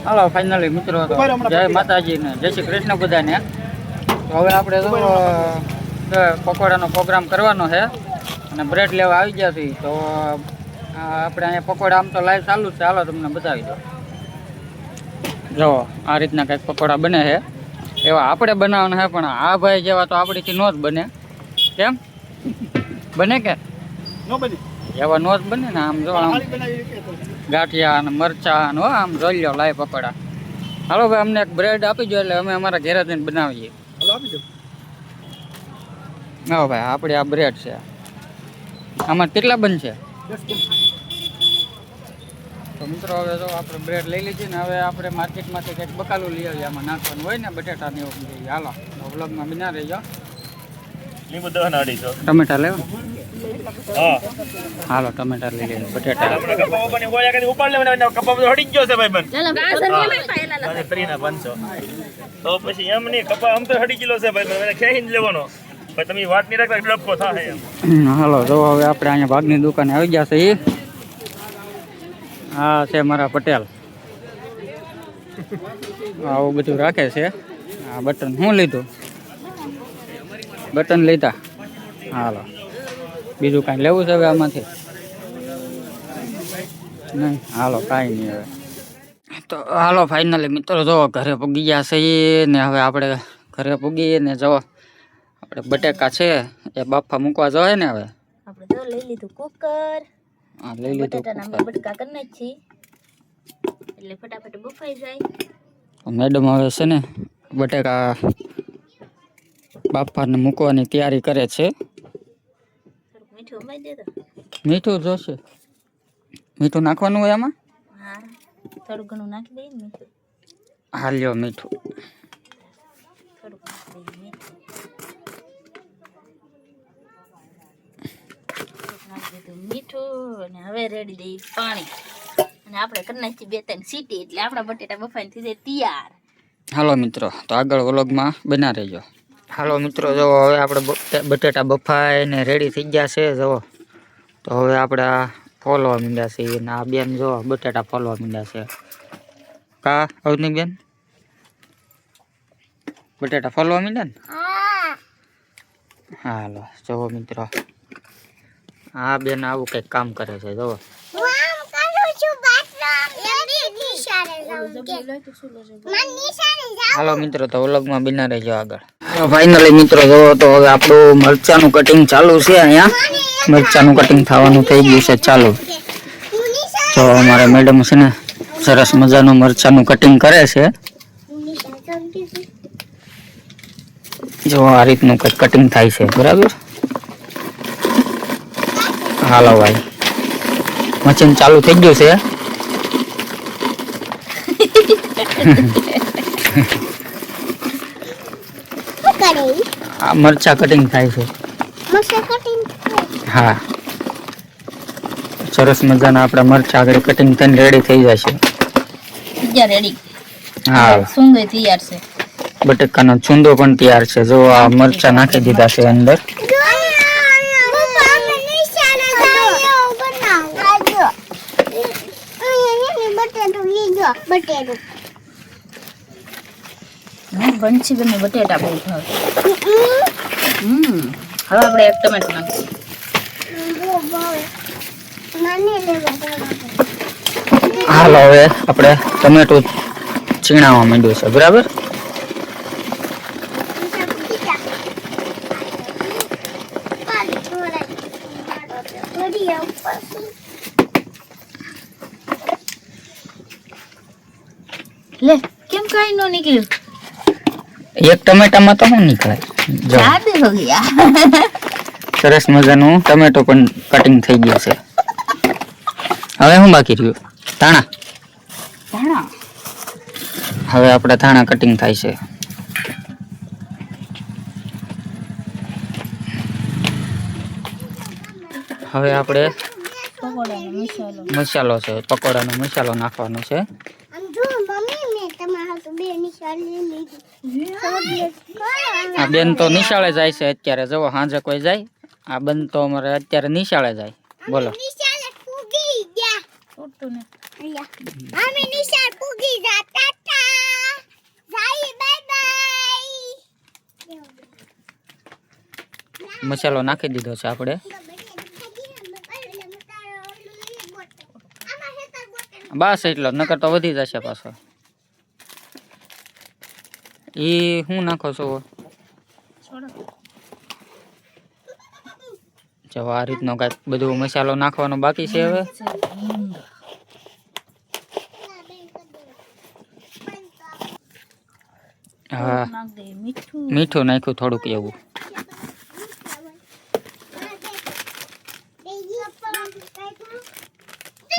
હાલો finally મિત્રો તો જય માતાજી ને જય શ્રી કૃષ્ણ બધાને. તો હવે આપણે પકોડાનો પ્રોગ્રામ કરવાનો છે અને બ્રેડ લેવા આવી ગયા છીએ. તો આપણે અહીંયા પકોડા આમ તો લાઈવ ચાલુ છે, હાલો તમને બતાવી દો. જો આ રીતના કંઈક પકોડા બને છે, એવા આપણે બનાવવાના છે, પણ આ ભાઈ જેવા તો આપણીથી નો જ બને. કેમ બને કે નો બને? એવા નો જ બને ને. આમ જો આમ ગાંઠિયા અને મરચાં હો આમ જોઈ લો લાઈવ પકોડા. હાલો ભાઈ અમને એક બ્રેડ આપી દો એટલે અમે અમારા ઘરે જઈને બનાવીએ. હાલો આપી દો. હા ભાઈ આપણે આ બ્રેડ છે, આમાં કેટલા બનશે? તો મિત્રો હવે જો આપણે બ્રેડ લઈ લીધી ને હવે આપણે માર્કેટમાંથી કંઈક બકાલું લઈ આવીએ. આમાં નાખવાનું હોય ને બટેટા ને એવું લઈએ. હાલો વ્લોગમાં બના રહેજો. લીંબુ 10 ના 250. ટમેટા લેવા? હા હાલો ટમેટા લઈ લઈએ. બટેટા આપણે કપા બની ગોળ્યા કરી ઉપાડ લેવાના. કપા બધો હડી જ ગયો છે ભાઈ બન. ચાલો ગાજર કેમ પાયેલા? અને 3 ના 500. તો પછી એમ નહીં, કપા આમ તો હડી ગયેલો છે ભાઈ બન, એને ખેહીને લેવાનો. ભાઈ તમે વાત નહીં રાખતા ડબકો થાય એમ. હાલો જો હવે આપણે અહીંયા ભાગની દુકાને આવી ગયા છે. હા છે મારા પટેલ, આવું બધું રાખે છે. આ બટન શું લીધું? બટન લીધા. હાલો બીજું કાંઈ લેવું છે હવે આમાંથી? નહીં. હાલો કાંઈ નહીં હવે. તો હાલો ફાઇનલી મિત્રો જો ઘરે પૂગી ગયા છે ને. હવે આપણે ઘરે પૂગીએ ને જો આપણે બટેકા છે એ બાફા મૂકવા જોઈએ ને. હવે આપણે તો લઈ લીધું કુકર. હા લઈ લીધું. બટાટાના બટકા કરી નાખી એટલે ફટાફટ બફાઈ જાય. મેડમ હવે છે ને બટેકા બાફાને મૂકવાની તૈયારી કરે છે. મીઠું ઉમેરી દે તો. મીઠું જોશે? મીઠું નાખવાનું હોય આમાં? હા થોડું ઘણું નાખી દઈએ ને મીઠું. હા લ્યો મીઠું. થોડુંક નાખી દઈએ મીઠું. નાખી દીધું મીઠું અને હવે રેડી દઈએ પાણી. અને આપણે કરી નાખીએ 2-3 સીટી એટલે આપણા બટેટા બફાઈને થઈ જાય તૈયાર. હાલો મિત્રો તો આગળ વ્લોગમાં બના રહેજો. હાલો મિત્રો જો હવે આપણે બટેટા બફાઈને રેડી થઈ ગયા છે. જો તો હવે આપણે આ ફોલવા માંડ્યા છે અને આ બેન જો બટેટા ફોલવા માંડ્યા છે. કા અવની બેન બટેટા ફોલવા માંડ્યા ને? હાલો જો મિત્રો આ બેન આવું કંઈક કામ કરે છે. જો હાલો મિત્રો તો વ્લોગમાં બના રહેજો આગળ. ફાઇનલી મિત્રો જો તો હવે આપણું મરચાનું કટિંગ ચાલુ છે. અહીંયા મરચાનું કટિંગ થવાનું થઈ ગયું છે ચાલુ. જો અમારે મેડમ છે ને સરસ મજાનું મરચાનું કટિંગ કરે છે. જો આ રીતનું કંઈક કટિંગ થાય છે બરાબર. હાલો ભાઈ મશીન ચાલુ થઈ ગયું છે. આ મરચા કટિંગ થાય છે. હા સરસ મજાના આપણા મરચા આગળ કટિંગ થઈને રેડી થઈ જશે. રેડી. હા સુંદર તૈયાર છે. બટેકાનો ચૂંદો પણ તૈયાર છે. જો આ મરચા નાખી દીધા છે અંદર. બંછી બને બટેટા બહુ ભાવે. હવે આપણે એક ટમેટું નાખીએ. હાલો હવે આપણે ટમેટું છીણાવવા માંડ્યું છે બરાબર. લે કેમ કાઈ નો નીકળ્યું? એક ટમેટામાં તો શું નીકળે? જો જાદુ હો ગયા. સરસ મજાનું ટમેટો પણ કટિંગ થઈ ગયું છે. હવે શું બાકી રહ્યું? ધાણા. ધાણા હવે આપણે ધાણા કટિંગ થાય છે. હવે આપણે મસાલો છે પકોડાનો મસાલો નાખવાનો છે. આ બેન તો નિશાળે જાય છે અત્યારે. જવો સાંજે કોઈ જાય. આ બેન તો અમારે અત્યારે નિશાળે જાય. બોલો અમે નિશાળ પૂગી જાતા. મસાલો નાખી દીધો છે આપણે. બસ એટલો જ, નકર તો વધી જશે પાછો. એ શું નાખો છો? જો આ રીતનો કાંઈક બધું મસાલો નાખવાનો બાકી છે હવે. હા, મીઠું નાખ્યું થોડુંક એવું.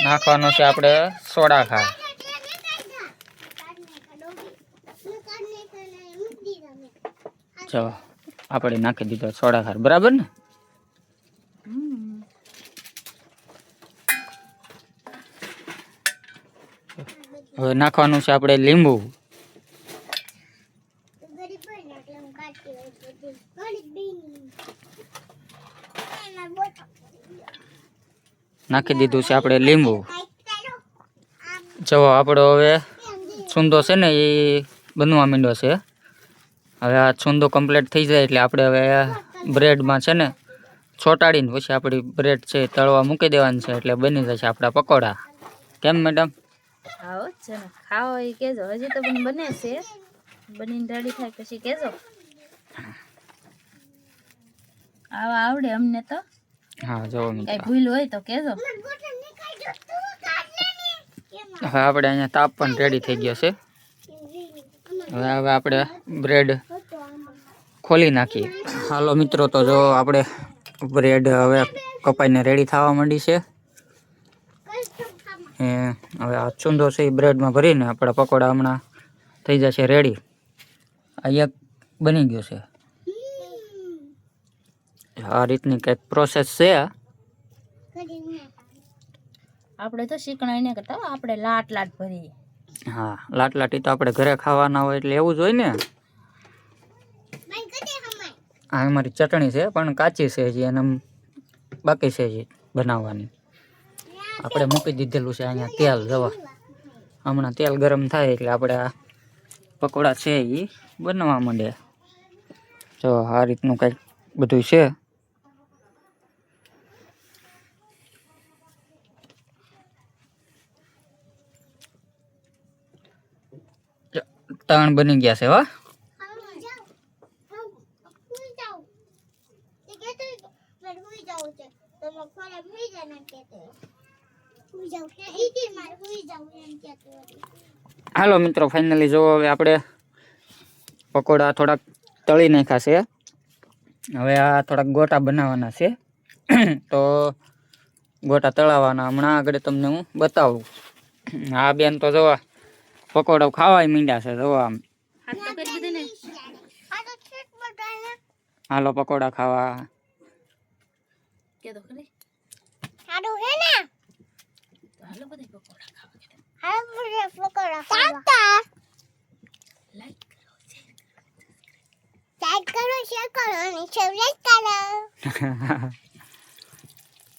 નાખવાનું છે આપણે સોડા ખા. ચલો આપણે નાખી દીધો સોડા ખાર, બરાબર ને? હવે નાખવાનું છે આપણે લીંબુ. નાખી દીધું છે આપણે લીંબુ. જો આપણો હવે છૂંદો છે ને એ બનવા માંડ્યો છે. હવે આ છૂંદો કમ્પ્લીટ થઈ જાય એટલે આપણે હવે બ્રેડમાં છે ને છોટાડીને પછી આપણી બ્રેડ છે તળવા મૂકી દેવાની છે એટલે બની જશે આપણા પકોડા. કેમ મેડમ? આવો છે ને, ખાઓ એ કેજો. હજી તો પણ બને છે, બનીને રેડી થાય પછી કેજો. આવા આવડે અમને તો. હા, જો કઈ ભૂલ હોય તો કેજો. હવે આપણે અહીંયા તાપ પણ રેડી થઈ ગયો છે. હવે આપણે બ્રેડ ખોલી નાખીએ. હાલો મિત્રો, તો જો આપણે બ્રેડ હવે કપાઈને રેડી થવા માંડી છે. હવે આ ચૂંદો છે એ બ્રેડમાં ભરીને આપણા પકોડા હમણાં થઈ જશે રેડી. આ એક બની ગયું છે. આ રીતની કંઈક પ્રોસેસ છે. આપણે તો શીખણા એને કરતા આપણે લાટ ભરીએ. હા, લાટલાટી તો આપણે ઘરે ખાવાના હોય એટલે એવું જ હોય ને. આ અમારી ચટણી છે પણ કાચી છે હજી, એને બાકી છે હજી બનાવવાની. આપણે મૂકી દીધેલું છે અહીંયા તેલ. જવા હમણાં તેલ ગરમ થાય એટલે આપણે આ પકોડા છે એ બનાવવા માંડે. જો આ રીતનું કંઈક બધું છે. ત્રણ બની ગયા છે. હો, હાલો મિત્રો, ફાઇનલી જો હવે આપણે પકોડા થોડાક તળી નાખ્યા છે. હવે આ થોડાક ગોટા બનાવવાના છે. તો ગોટા તળાવવાના હમણાં આગળ તમને હું બતાવું. આ બેન તો જોવા પકોડા ખાવાય મીંડ્યા છે. જોવા આમ હાલો પકોડા ખાવા.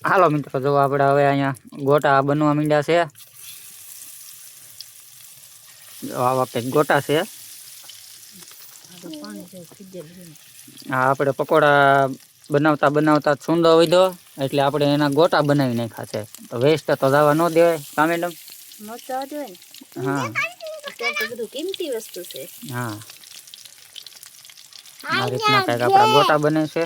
હાલો મિત્રો, જો આપણે હવે અહીંયા ગોટા બનવા માંડ્યા છે. આવા કંઈક ગોટા છે. હા, આપણે પકોડા બનાવતા બનાવતા છૂંદો વધ્યો એટલે આપણે એના ગોટા બનાવી નાખ્યા છે. તો વેસ્ટ તો જવા ન દેવાય. કા મેડમ? નો જવા દેવાય ને. હા, અત્યારે તો બધું કિંમતી વસ્તુ છે. હા, આ રીતના કંઈક આપણા ગોટા બને છે.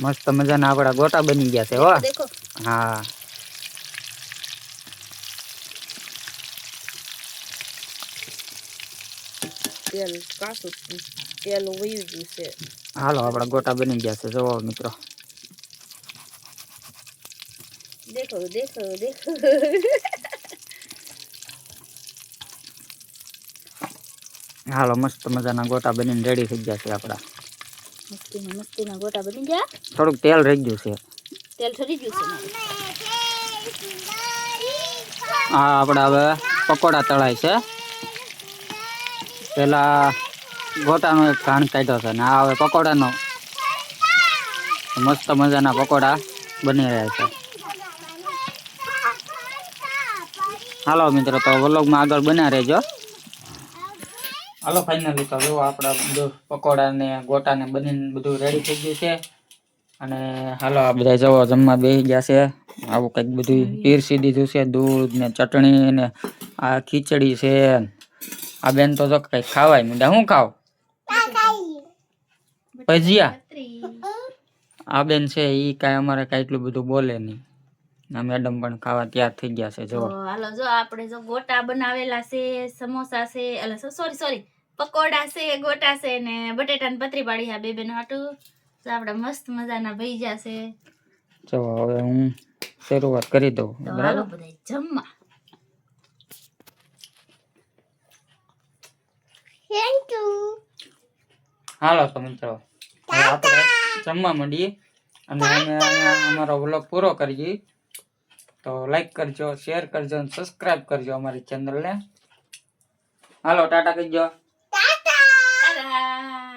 મસ્ત મજાના આપણા ગોટા બની ગયા છે. હો, હા. તેલ કાસું તેલ વયું ગયું છે. હાલો આપણા ગોટા બની ગયા છે. જોવો મિત્રો, દેખો દેખો દેખો. હાલો મસ્ત મજાના ગોટા બનીને રેડી થઈ ગયા છે આપણા. મસ્તીના ગોટા બની ગયા. થોડુંક તેલ રહી ગયું છે. તેલ ઠરી ગયું છે. હા, આપણે હવે પકોડા તળાય છે. પેલા ગોટાનો એક ઘાણ કાઢ્યો છે ને આ હવે પકોડાનો. મસ્ત મજાના પકોડા બની રહ્યા છે. હાલો મિત્રો, તો વ્લોગમાં આગળ બન્યા રહેજો. હાલો ફાઇનલી તો જો આપણા બધું પકોડા ને ગોટા ને બનીને બધું રેડી થઈ ગયું છે. અને હાલો આ બધા જવો જમવા બેસી ગયા છે. આવું કંઈક બધું પીરસી દીધું છે, દૂધ ને ચટણી ને આ ખીચડી છે. આ બેન તો જો કઈ ખાવાય માંડ્યા. હું ખાવ? ભજીયા. આ બેન છે ઈ કાંઈ અમારે કાંઈ એટલું બધું બોલે નહીં. આ મેડમ પણ ખાવા તૈયાર થઈ ગયા છે. જો તો હાલો જો આપણે જો ગોટા બનાવેલા છે, સમોસા છે, એટલે સોરી પકોડા છે, ગોટા છે ને બટેટાની પતરી પાડી આ બે બેન હાટું. તો આપણે મસ્ત મજાના ભજીયા છે. જો હવે હું શરૂઆત કરી દઉં. તો હાલો બધા જમવા. હાલો તો મિત્રો હવે આપણે જમવા માંડીએ અને અમે અહીંયા અમારો વ્લોગ પૂરો કરીએ. તો લાઈક કરજો, શેર કરજો અને સબસ્ક્રાઇબ કરજો અમારી ચેનલને. હાલો ટાટા કહીજો. ટાટા.